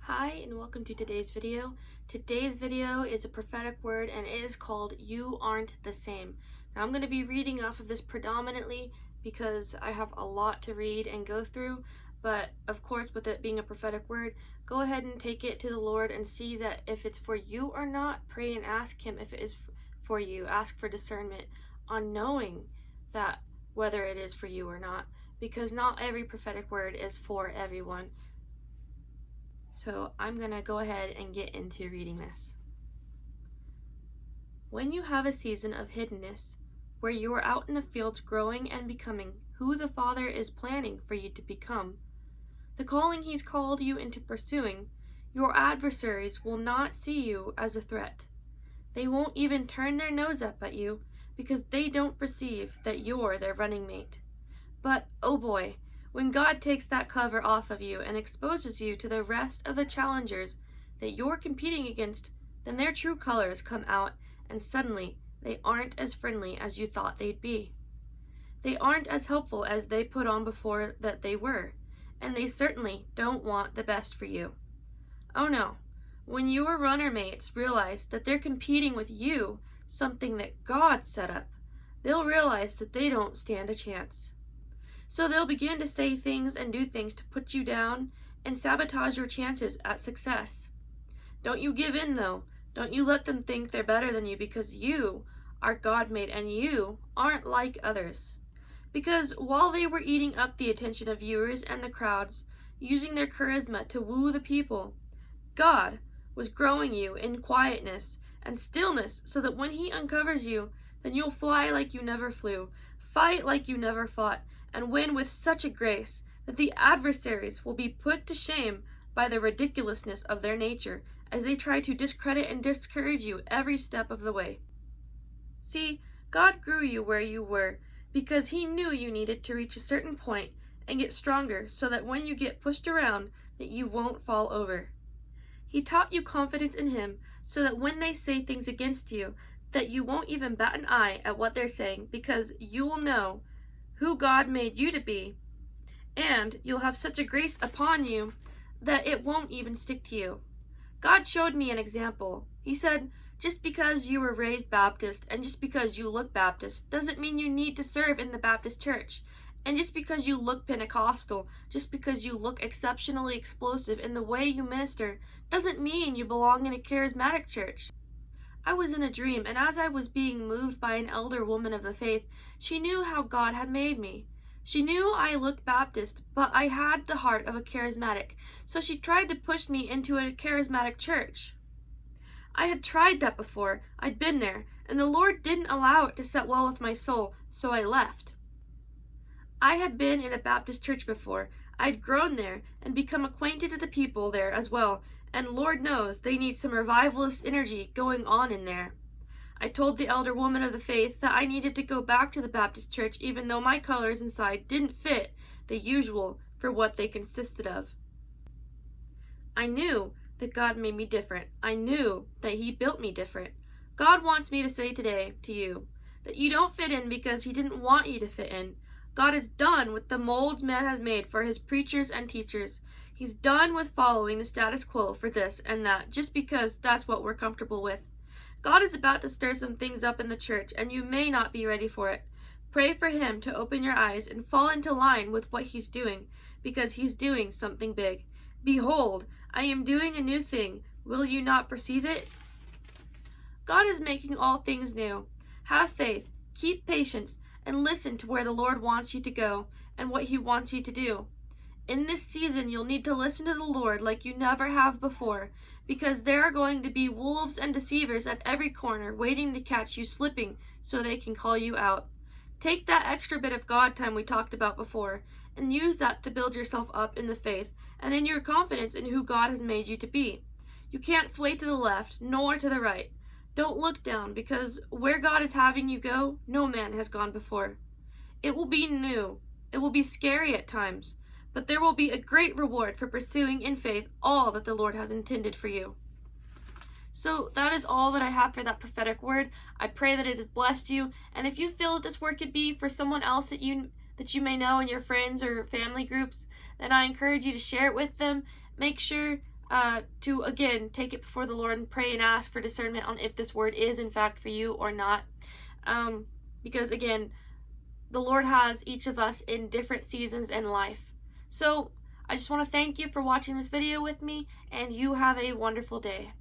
Hi and welcome to today's video. Today's video is a prophetic word and it is called You Aren't the Same. Now I'm going to be reading off of this predominantly because I have a lot to read and go through, but of course with it being a prophetic word, go ahead and take it to the Lord and see that if it's for you or not. Pray and ask Him if it is for you. Ask for discernment on knowing that whether it is for you or not, because not every prophetic word is for everyone. So I'm going to go ahead and get into reading this. When you have a season of hiddenness, where you are out in the fields growing and becoming who the Father is planning for you to become, the calling He's called you into pursuing, your adversaries will not see you as a threat. They won't even turn their nose up at you because they don't perceive that you're their running mate. But, oh boy, when God takes that cover off of you and exposes you to the rest of the challengers that you're competing against, then their true colors come out and suddenly they aren't as friendly as you thought they'd be. They aren't as helpful as they put on before that they were, and they certainly don't want the best for you. Oh no, when your runner mates realize that they're competing with you, something that God set up, they'll realize that they don't stand a chance. So they'll begin to say things and do things to put you down and sabotage your chances at success. Don't you give in though. Don't you let them think they're better than you, because you are God-made and you aren't like others. Because while they were eating up the attention of viewers and the crowds, using their charisma to woo the people, God was growing you in quietness and stillness so that when He uncovers you, then you'll fly like you never flew, fight like you never fought, and win with such a grace that the adversaries will be put to shame by the ridiculousness of their nature as they try to discredit and discourage you every step of the way. See, God grew you where you were because He knew you needed to reach a certain point and get stronger so that when you get pushed around that you won't fall over. He taught you confidence in Him so that when they say things against you, that you won't even bat an eye at what they're saying, because you will know who God made you to be, and you'll have such a grace upon you that it won't even stick to you. God showed me an example. He said, just because you were raised Baptist and just because you look Baptist doesn't mean you need to serve in the Baptist church. And just because you look Pentecostal, just because you look exceptionally explosive in the way you minister, doesn't mean you belong in a charismatic church. I was in a dream, and as I was being moved by an elder woman of the faith, she knew how God had made me. She knew I looked Baptist, but I had the heart of a charismatic, so she tried to push me into a charismatic church. I had tried that before, I'd been there, and the Lord didn't allow it to set well with my soul, so I left. I had been in a Baptist church before. I'd grown there and become acquainted to the people there as well, and Lord knows they need some revivalist energy going on in there. I told the elder woman of the faith that I needed to go back to the Baptist church even though my colors inside didn't fit the usual for what they consisted of. I knew that God made me different. I knew that He built me different. God wants me to say today to you that you don't fit in because He didn't want you to fit in. God is done with the molds man has made for His preachers and teachers. He's done with following the status quo for this and that just because that's what we're comfortable with. God is about to stir some things up in the church, and you may not be ready for it. Pray for Him to open your eyes and fall into line with what He's doing, because He's doing something big. Behold, I am doing a new thing. Will you not perceive it? God is making all things new. Have faith, keep patience, and listen to where the Lord wants you to go and what He wants you to do. In this season, you'll need to listen to the Lord like you never have before, because there are going to be wolves and deceivers at every corner waiting to catch you slipping so they can call you out. Take that extra bit of God time we talked about before and use that to build yourself up in the faith and in your confidence in who God has made you to be. You can't sway to the left nor to the right. Don't look down, because where God is having you go, no man has gone before. It will be new. It will be scary at times, but there will be a great reward for pursuing in faith all that the Lord has intended for you. So that is all that I have for that prophetic word. I pray that it has blessed you, and if you feel that this word could be for someone else that you may know in your friends or family groups, then I encourage you to share it with them. Make sure to again take it before the Lord and pray and ask for discernment on if this word is in fact for you or not. Because again, the Lord has each of us in different seasons in life. So I just want to thank you for watching this video with me, and you have a wonderful day.